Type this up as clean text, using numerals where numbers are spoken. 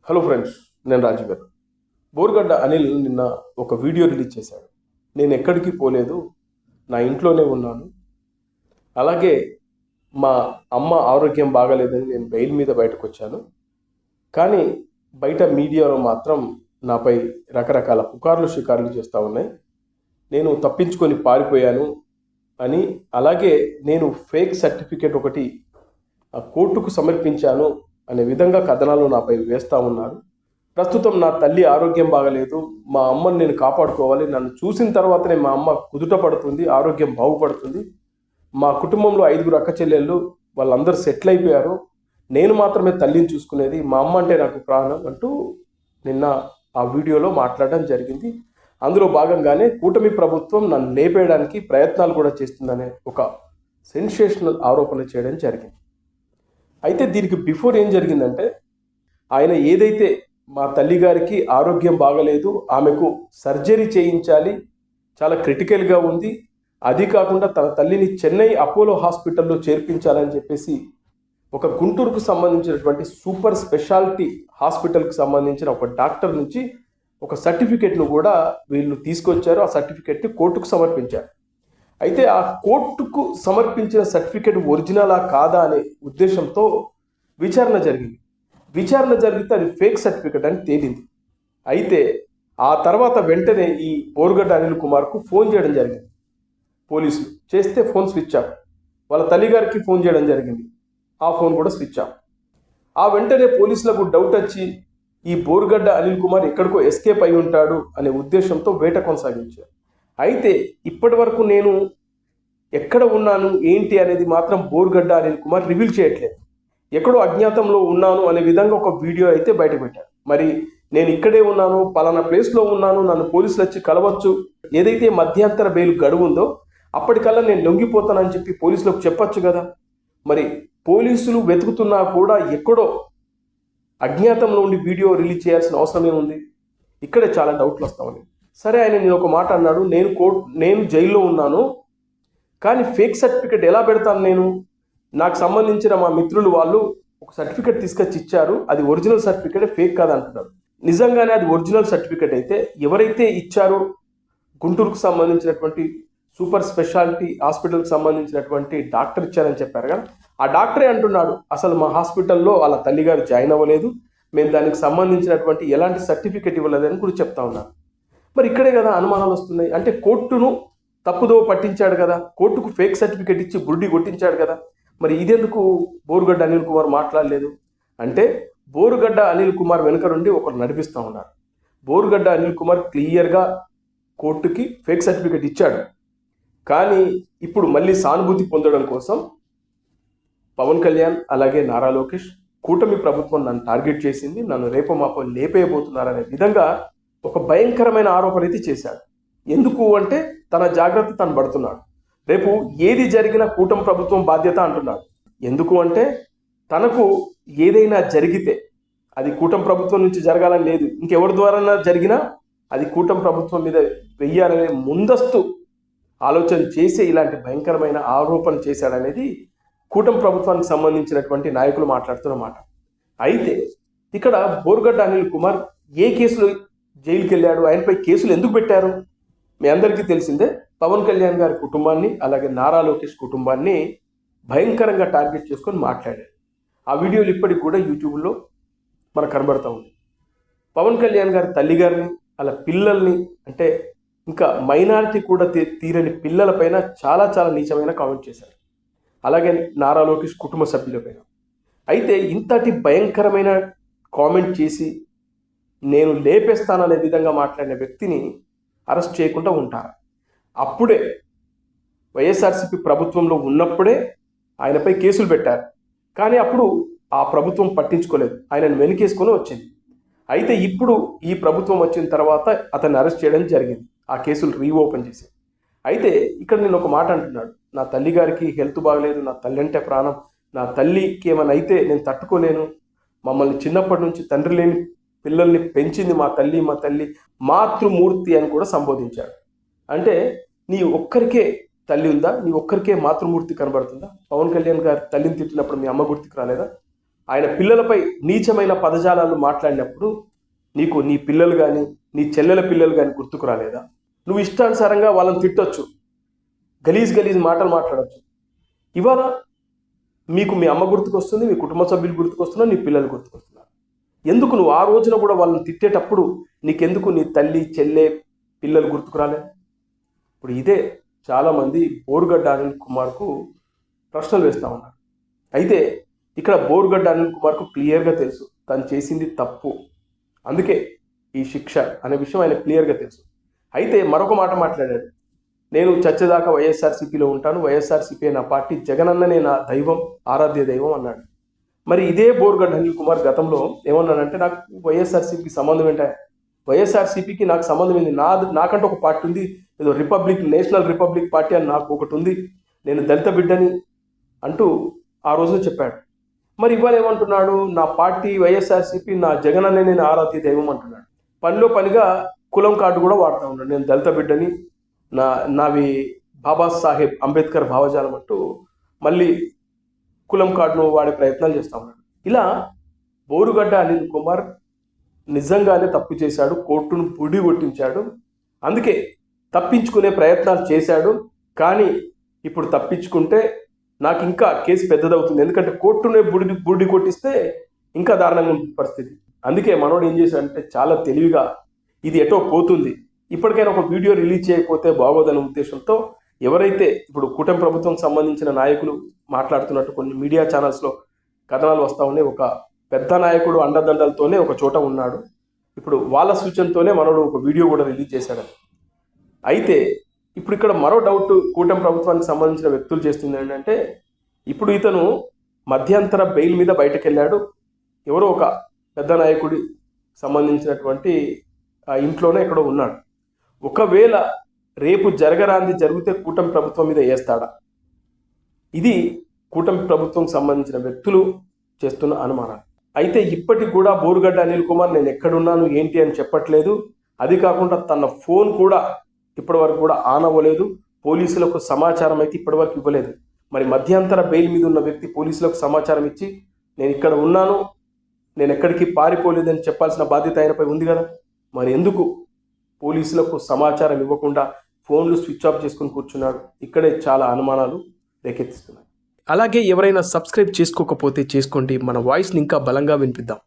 Hello friends, నేను రాజు గారు. బోరుగడ్డ అనిల్ నిన్న ఒక వీడియో రిలీజ్ చేశాడు. నేను ఎక్కడికి పోలేదు, నా ఇంట్లోనే ఉన్నాను. అలాగే మా అమ్మ ఆరోగ్యం బాగాలేదని నేను బెయిల్ మీద బయటకు వచ్చాను. కానీ బయట మీడియాలో మాత్రం నాపై రకరకాల పుకార్లు షికార్లు చేస్తూ ఉన్నాయి. నేను తప్పించుకొని పారిపోయాను అని, అలాగే నేను ఫేక్ సర్టిఫికేట్ ఒకటి ఆ కోర్టుకు సమర్పించాను అనే విధంగా కథనాలు నాపై వేస్తూ ఉన్నారు. ప్రస్తుతం నా తల్లి ఆరోగ్యం బాగలేదు, మా అమ్మని నేను కాపాడుకోవాలి, నన్ను చూసిన తర్వాతనే మా అమ్మ కుదుట పడుతుంది, ఆరోగ్యం బాగుపడుతుంది. మా కుటుంబంలో 5 అక్క చెల్లెళ్ళు, వాళ్ళందరూ సెటిల్ అయిపోయారు, నేను మాత్రమే తల్లిని చూసుకునేది, మా అమ్మ అంటే నాకు ప్రాణం అంటూ నిన్న ఆ వీడియోలో మాట్లాడడం జరిగింది. అందులో భాగంగానే కూటమి ప్రభుత్వం నన్ను లేపేయడానికి ప్రయత్నాలు కూడా చేస్తుందనే ఒక సెన్సేషనల్ ఆరోపణ చేయడం జరిగింది. అయితే దీనికి బిఫోర్ ఏం జరిగిందంటే, ఆయన ఏదైతే మా తల్లిగారికి ఆరోగ్యం బాగలేదు, ఆమెకు సర్జరీ చేయించాలి, చాలా క్రిటికల్గా ఉంది, అది కాకుండా తన తల్లిని చెన్నై అపోలో హాస్పిటల్లో చేర్పించాలని చెప్పేసి ఒక గుంటూరుకు సంబంధించినటువంటి సూపర్ స్పెషాలిటీ హాస్పిటల్కి సంబంధించిన ఒక డాక్టర్ నుంచి ఒక సర్టిఫికేట్ను కూడా వీళ్ళు తీసుకొచ్చారు. ఆ సర్టిఫికేట్ని కోర్టుకు సమర్పించారు. అయితే ఆ కోర్టుకు సమర్పించిన సర్టిఫికేట్ ఒరిజినలా కాదా అనే ఉద్దేశంతో విచారణ జరిగింది. విచారణ జరిగితే అది ఫేక్ సర్టిఫికేట్ అని తేలింది. అయితే ఆ తర్వాత వెంటనే ఈ బోరుగడ్డ అనిల్ కుమార్కు ఫోన్ చేయడం జరిగింది. పోలీసులు చేస్తే ఫోన్ స్విచ్ ఆఫ్. వాళ్ళ తల్లిగారికి ఫోన్ చేయడం జరిగింది, ఆ ఫోన్ కూడా స్విచ్ ఆఫ్. ఆ వెంటనే పోలీసులకు డౌట్ వచ్చి ఈ బోరుగడ్డ అనిల్ కుమార్ ఎక్కడికో ఎస్కేప్ అయి ఉంటాడు అనే ఉద్దేశంతో వేట కొనసాగించారు. అయితే ఇప్పటి వరకు నేను ఎక్కడ ఉన్నాను ఏంటి అనేది మాత్రం బోరుగడ్డ అనిల్ కుమార్ రివీల్ చేయట్లేదు. ఎక్కడో అజ్ఞాతంలో ఉన్నాను అనే విధంగా ఒక వీడియో అయితే బయట పెట్టారు. మరి నేను ఇక్కడే ఉన్నాను, పలానా ప్లేస్లో ఉన్నాను, నన్ను పోలీసులు వచ్చి కలవచ్చు, ఏదైతే మధ్యంతర బెయిల్ గడువు ఉందో అప్పటికల్లా నేను లొంగిపోతానని చెప్పి పోలీసులకు చెప్పొచ్చు కదా. మరి పోలీసులు వెతుకుతున్నా కూడా ఎక్కడో అజ్ఞాతంలో ఉండి వీడియో రిలీజ్ చేయాల్సిన అవసరం ఏముంది? ఇక్కడే చాలా డౌట్లు వస్తా ఉన్నాయి. సరే, ఆయన నేను ఒక మాట అన్నాడు, నేను జైల్లో ఉన్నాను, కానీ ఫేక్ సర్టిఫికేట్ ఎలా పెడతాను నేను? నాకు సంబంధించిన మా మిత్రులు వాళ్ళు ఒక సర్టిఫికేట్ తీసుకొచ్చి ఇచ్చారు, అది ఒరిజినల్ సర్టిఫికేట్, ఫేక్ కాదు అంటున్నారు. నిజంగానే అది ఒరిజినల్ సర్టిఫికేట్ అయితే ఎవరైతే ఇచ్చారో గుంటూరుకు సంబంధించినటువంటి సూపర్ స్పెషాలిటీ హాస్పిటల్కి సంబంధించినటువంటి డాక్టర్ ఇచ్చారని చెప్పారు కదా, ఆ డాక్టరే అంటున్నాడు అసలు మా హాస్పిటల్లో వాళ్ళ తల్లిగారు జాయిన్ అవ్వలేదు, మేము దానికి సంబంధించినటువంటి ఎలాంటి సర్టిఫికేట్ ఇవ్వలేదని కూడా చెప్తా ఉన్నారు. మరి ఇక్కడే కదా అనుమానాలు వస్తున్నాయి. అంటే కోర్టును తప్పుదో పట్టించాడు కదా, కోర్టుకు ఫేక్ సర్టిఫికేట్ ఇచ్చి బుర్డి కొట్టించాడు కదా. మరి ఇదెందుకు బోరుగడ్డ అనిల్ కుమార్ మాట్లాడలేదు? అంటే బోరుగడ్డ అనిల్ కుమార్ వెనుక నుండి ఒకరు నడిపిస్తూ ఉన్నారు. బోరుగడ్డ అనిల్ కుమార్ క్లియర్గా కోర్టుకి ఫేక్ సర్టిఫికేట్ ఇచ్చాడు. కానీ ఇప్పుడు మళ్ళీ సానుభూతి పొందడం కోసం పవన్ కళ్యాణ్ అలాగే నారా లోకేష్ కూటమి ప్రభుత్వం నన్ను టార్గెట్ చేసింది, నన్ను రేపో మాపో లేపేయబోతున్నారనే విధంగా ఒక భయంకరమైన ఆరోపణ అయితే చేశాడు. ఎందుకు అంటే తన జాగ్రత్త తను పడుతున్నాడు. రేపు ఏది జరిగినా కూటమి ప్రభుత్వం బాధ్యత అంటున్నాడు. ఎందుకు అంటే తనకు ఏదైనా జరిగితే అది కూటమి ప్రభుత్వం నుంచి జరగాలని లేదు, ఇంకెవరి ద్వారా జరిగినా అది కూటమి ప్రభుత్వం మీద వెయ్యాలనే ముందస్తు ఆలోచన చేసి ఇలాంటి భయంకరమైన ఆరోపణ చేశాడనేది కూటమి ప్రభుత్వానికి సంబంధించినటువంటి నాయకులు మాట్లాడుతున్న మాట. అయితే ఇక్కడ బోరుగడ్డ అనిల్ కుమార్ ఏ కేసులో జైలుకి వెళ్ళాడు, ఆయనపై కేసులు ఎందుకు పెట్టారు? మీ అందరికీ తెలిసిందే. పవన్ కళ్యాణ్ గారి కుటుంబాన్ని అలాగే నారా లోకేష్ కుటుంబాన్ని భయంకరంగా టార్గెట్ చేసుకొని మాట్లాడారు. ఆ వీడియోలు ఇప్పటికి కూడా యూట్యూబ్లో మనకు కనబడతా ఉంది. పవన్ కళ్యాణ్ గారి తల్లిగారిని, అలా పిల్లల్ని, అంటే ఇంకా మైనారిటీ కూడా తీరని పిల్లలపైన చాలా చాలా నీచమైన కామెంట్ చేశారు. అలాగే నారా లోకేష్ కుటుంబ సభ్యులపైన. అయితే ఇంతటి భయంకరమైన కామెంట్ చేసి నేను లేపేస్తాననే విధంగా మాట్లాడిన వ్యక్తిని అరెస్ట్ చేయకుండా ఉంటారు? అప్పుడే వైఎస్ఆర్సీపీ ప్రభుత్వంలో ఉన్నప్పుడే ఆయనపై కేసులు పెట్టారు. కానీ అప్పుడు ఆ ప్రభుత్వం పట్టించుకోలేదు, ఆయనను వెనుకేసుకొని వచ్చింది. అయితే ఇప్పుడు ఈ ప్రభుత్వం వచ్చిన తర్వాత అతన్ని అరెస్ట్ చేయడం జరిగింది, ఆ కేసులు రీఓపెన్ చేసి. అయితే ఇక్కడ నేను ఒక మాట అంటున్నాడు, నా తల్లిగారికి హెల్త్ బాగలేదు, నా తల్లి అంటే ప్రాణం, నా తల్లికి ఏమైనా అయితే నేను తట్టుకోలేను, మమ్మల్ని చిన్నప్పటి నుంచి తండ్రి లేని పిల్లల్ని పెంచింది మా తల్లి మాతృమూర్తి అని కూడా సంబోధించాడు. అంటే నీ ఒక్కరికే తల్లి ఉందా? నీ ఒక్కరికే మాతృమూర్తి కనబడుతుందా? పవన్ కళ్యాణ్ గారి తల్లిని తిట్టినప్పుడు మీ అమ్మ గుర్తుకు రాలేదా? ఆయన పిల్లలపై నీచమైన పదజాలాలు మాట్లాడినప్పుడు నీకు నీ పిల్లలు కానీ నీ చెల్లెల పిల్లలు కానీ గుర్తుకు రాలేదా? నువ్వు ఇష్టానుసారంగా వాళ్ళని తిట్టొచ్చు, గలీజ్ మాటలు మాట్లాడచ్చు. ఇవాళ మీకు మీ అమ్మ గుర్తుకొస్తుంది, మీ కుటుంబ సభ్యులు గుర్తుకొస్తున్నారు, నీ పిల్లలు గుర్తుకొస్తున్నారు. ఎందుకు నువ్వు ఆ రోజున కూడా వాళ్ళని తిట్టేటప్పుడు నీకెందుకు నీ తల్లి చెల్లె పిల్లలు గుర్తుకు రాలేదు? ఇప్పుడు ఇదే చాలామంది బోరుగడ్డ అనిల్ కుమార్కు ప్రశ్నలు వేస్తూ ఉన్నారు. అయితే ఇక్కడ బోరుగడ్డ అనిల్ కుమార్కు క్లియర్గా తెలుసు తను చేసింది తప్పు, అందుకే ఈ శిక్ష అనే విషయం ఆయన క్లియర్గా తెలుసు. అయితే మరొక మాట మాట్లాడాడు, నేను చచ్చేదాకా వైఎస్ఆర్సీపీలో ఉంటాను, వైఎస్ఆర్సీపీ నా పార్టీ, జగనన్ననే నా దైవం, ఆరాధ్య దైవం అన్నాడు. మరి ఇదే బోరుగడ్డ అనిల్ కుమార్ గతంలో ఏమన్నాడంటే, నాకు వైఎస్ఆర్సీపీకి సంబంధం ఏంటా, వైఎస్ఆర్సీపీకి నాకు సంబంధం ఏంది, నాకంటే ఒక పార్టీ ఉంది, ఏదో నేషనల్ రిపబ్లిక్ పార్టీ అని నాకు ఒకటి ఉంది, నేను దళిత బిడ్డని అంటూ ఆ రోజున చెప్పాడు. మరి ఇవాళ ఏమంటున్నాడు, నా పార్టీ వైఎస్ఆర్సీపీ, నా జగనన్నే నేను ఆరాధ్య దైవం అంటున్నాడు. పనిలో పనిగా కులం కార్డు కూడా వాడుతూ ఉన్నాడు, నేను దళిత బిడ్డని, నావి బాబాసాహెబ్ అంబేద్కర్ భావజాలం అంటూ మళ్ళీ కులం కార్డును వాడే ప్రయత్నాలు చేస్తూ ఉన్నాడు. ఇలా బోరుగడ్డ అనిల్ కుమార్ నిజంగానే తప్పు చేశాడు, కోర్టును పుడి కొట్టించాడు, అందుకే తప్పించుకునే ప్రయత్నాలు చేశాడు. కానీ ఇప్పుడు తప్పించుకుంటే నాకు ఇంకా కేసు పెద్దదవుతుంది, ఎందుకంటే కోర్టునే బుడి కొట్టిస్తే ఇంకా దారుణంగా ఉంటుంది పరిస్థితి. అందుకే మనోడు ఏం చేశాడంటే చాలా తెలివిగా ఇది ఎటో పోతుంది, ఇప్పటికైనా ఒక వీడియో రిలీజ్ చేయకపోతే బాగోదనే ఉద్దేశంతో ఎవరైతే ఇప్పుడు కూటమి ప్రభుత్వం సంబంధించిన నాయకులు మాట్లాడుతున్నట్టు కొన్ని మీడియా ఛానల్స్లో కథనాలు వస్తూ ఉన్నాయి, ఒక పెద్ద నాయకుడు అండదండలతోనే ఒక చోట ఉన్నాడు, ఇప్పుడు వాళ్ళ సూచనతోనే మనోడు ఒక వీడియో కూడా రిలీజ్ చేశాడు. అయితే ఇప్పుడు ఇక్కడ మరో డౌట్ కూటమి ప్రభుత్వానికి సంబంధించిన వ్యక్తులు చేస్తుంది ఏంటంటే, ఇప్పుడు ఇతను మధ్యంతర బెయిల్ మీద బయటకు వెళ్ళాడు, ఎవరో ఒక పెద్ద నాయకుడి సంబంధించినటువంటి ఆ ఇంట్లోనే ఎక్కడో ఉన్నాడు. ఒకవేళ రేపు జరిగితే కూటమి ప్రభుత్వం మీద వేస్తాడా? ఇది కూటమి ప్రభుత్వం సంబంధించిన వ్యక్తులు చేస్తున్న అనుమానాలు. అయితే ఇప్పటికి కూడా బోరుగడ్డ అనిల్ కుమార్ నేను ఎక్కడున్నాను ఏంటి అని చెప్పట్లేదు. అది కాకుండా తన ఫోన్ కూడా ఇప్పటివరకు కూడా ఆన్ అవ్వలేదు, పోలీసులకు సమాచారం అయితే ఇప్పటివరకు ఇవ్వలేదు. మరి మధ్యంతర బెయిల్ మీద ఉన్న వ్యక్తి పోలీసులకు సమాచారం ఇచ్చి నేను ఇక్కడ ఉన్నాను, నేను ఎక్కడికి పారిపోలేదని చెప్పాల్సిన బాధ్యత ఆయనపై ఉంది కదా. మరి ఎందుకు పోలీసులకు సమాచారం ఇవ్వకుండా ఫోన్లు స్విచ్ ఆఫ్ చేసుకుని కూర్చున్నాడు? ఇక్కడే చాలా అనుమానాలు రేకెత్తిస్తున్నాయి. అలాగే ఎవరైనా సబ్స్క్రైబ్ చేసుకోకపోతే చేసుకోండి, మన వాయిస్ని ఇంకా బలంగా వినిపిద్దాం.